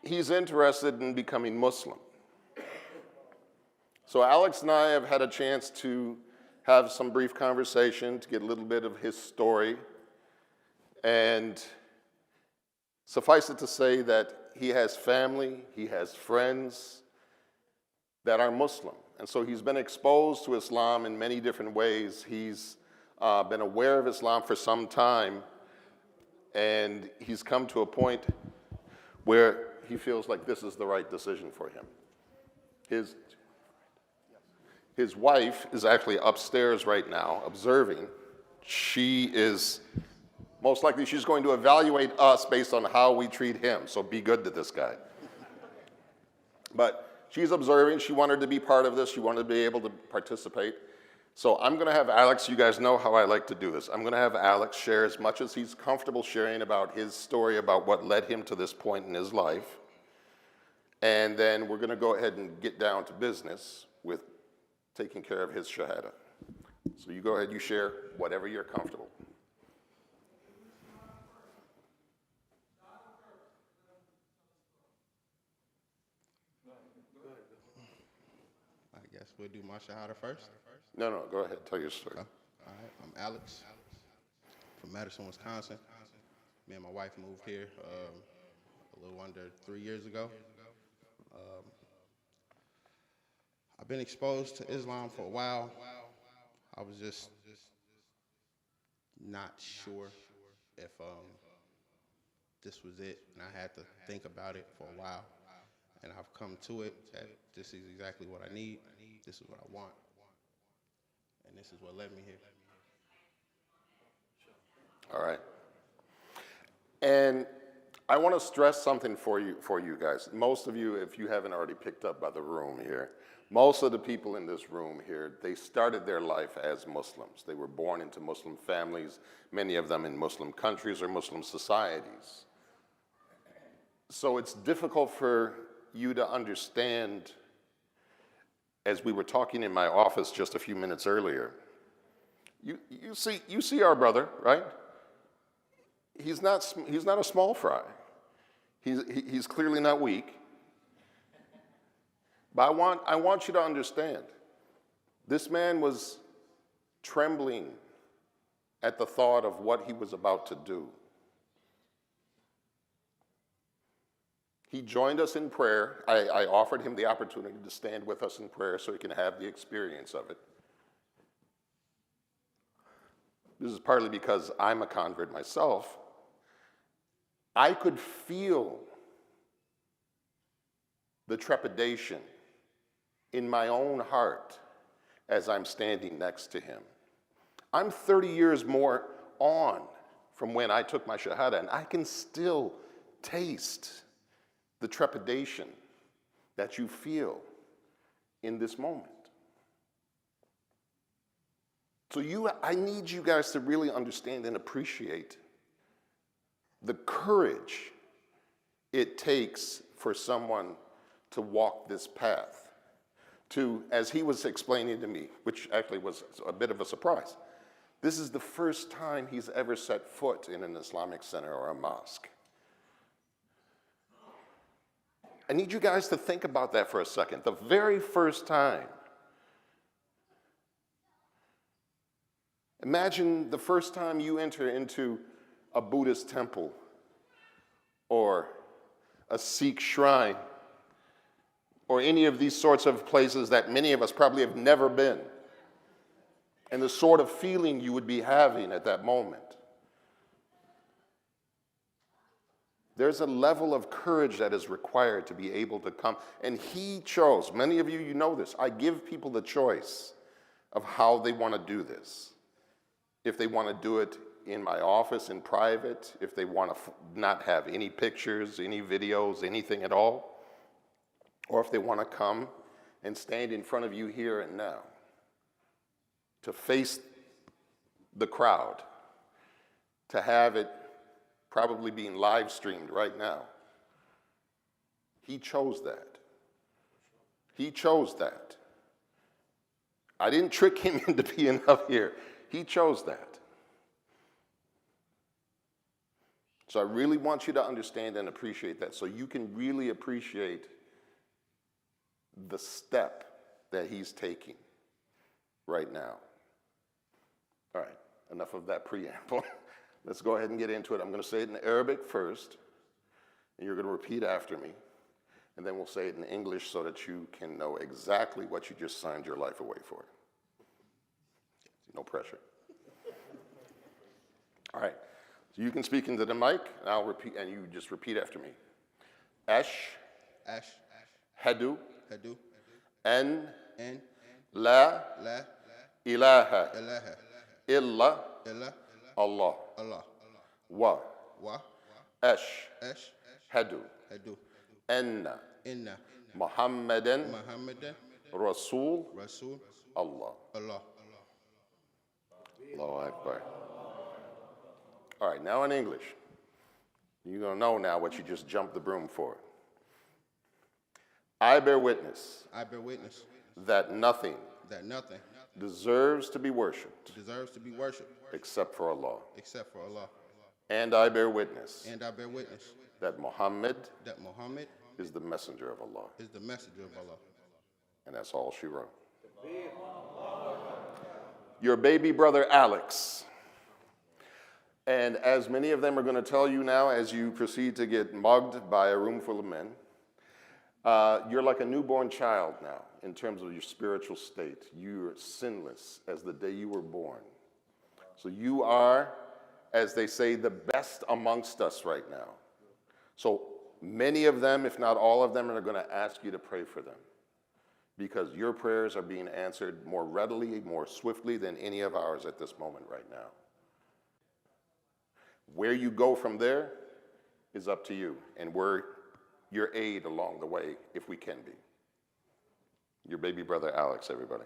he's interested in becoming Muslim. So Alex and I have had a chance to have some brief conversation to get a little bit of his story. And suffice it to say that he has family, he has friends that are Muslim. And so he's been exposed to Islam in many different ways. He's been aware of Islam for some time, and he's come to a point where he feels like this is the right decision for him. His wife is actually upstairs right now observing. She is, most likely she's going to evaluate us based on how we treat him, so be good to this guy. But she's observing, she wanted to be part of this, she wanted to be able to participate. So I'm gonna have Alex, you guys know how I like to do this. I'm gonna have Alex share as much as he's comfortable sharing about his story, about what led him to this point in his life. And then we're gonna go ahead and get down to business with taking care of his Shahada. So you go ahead, you share whatever you're comfortable. I guess we'll do my Shahada first. No, go ahead, tell your story. All right, I'm Alex from Madison, Wisconsin. Me and my wife moved here a little under 3 years ago. I've been exposed to Islam for a while. I was just not sure if this was it, and I had to think about it for a while. And I've come to it that this is exactly what I need, this is what I want, and this is what led me here. All right. And I want to stress something for you guys. Most of you, if you haven't already picked up by the room here, most of the people in this room here, they started their life as Muslims. They were born into Muslim families, many of them in Muslim countries or Muslim societies. So it's difficult for you to understand, as we were talking in my office just a few minutes earlier. You see our brother, right? He's not a small fry. He's clearly not weak. But I want you to understand, this man was trembling at the thought of what he was about to do. He joined us in prayer. I offered him the opportunity to stand with us in prayer so he can have the experience of it. This is partly because I'm a convert myself. I could feel the trepidation in my own heart as I'm standing next to him. I'm 30 years more on from when I took my Shahada, and I can still taste the trepidation that you feel in this moment. So I need you guys to really understand and appreciate the courage it takes for someone to walk this path. To, as he was explaining to me, which actually was a bit of a surprise, this is the first time he's ever set foot in an Islamic center or a mosque. I need you guys to think about that for a second. The very first time. Imagine the first time you enter into a Buddhist temple or a Sikh shrine or any of these sorts of places that many of us probably have never been, and the sort of feeling you would be having at that moment. There's a level of courage that is required to be able to come, and he chose, many of you know this, I give people the choice of how they want to do this. If they want to do it in my office in private, if they want to not have any pictures, any videos, anything at all, or if they want to come and stand in front of you here and now, to face the crowd, to have it probably being live streamed right now. He chose that. He chose that. I didn't trick him into being up here. He chose that. So I really want you to understand and appreciate that so you can really appreciate the step that he's taking right now. All right, enough of that preamble. Let's go ahead and get into it. I'm going to say it in Arabic first, and you're going to repeat after me. And then we'll say it in English so that you can know exactly what you just signed your life away for. No pressure. All right. So you can speak into the mic, and I'll repeat, and you just repeat after me. Ash. Ash. Hadu. Hadu. An. En. La. La. Ilaha. Ilaha. Illa. Illa. Allah. Allah. Wa. Wa. Ash. Ash. Hadu. Hadu. Anna. Inna. Muhammadan. Muhammadan. Rasul. Rasul. Allah. Allah. Allahu Akbar. All right, now in English. You're going to know now what you just jumped the broom for. I bear witness I bear witness that nothing that nothing deserves to be worshipped deserves to be worshipped except for Allah. except for Allah. And I bear witness And I bear witness that Muhammad that Muhammad is the messenger of Allah. is the messenger of Allah. And that's all she wrote. Your baby brother Alex. And as many of them are going to tell you now as you proceed to get mugged by a room full of men, you're like a newborn child now in terms of your spiritual state. You're sinless as the day you were born. So you are, as they say, the best amongst us right now. So many of them, if not all of them, are going to ask you to pray for them because your prayers are being answered more readily, more swiftly than any of ours at this moment right now. Where you go from there is up to you, and we're your aid along the way if we can be. Your baby brother Alex, everybody.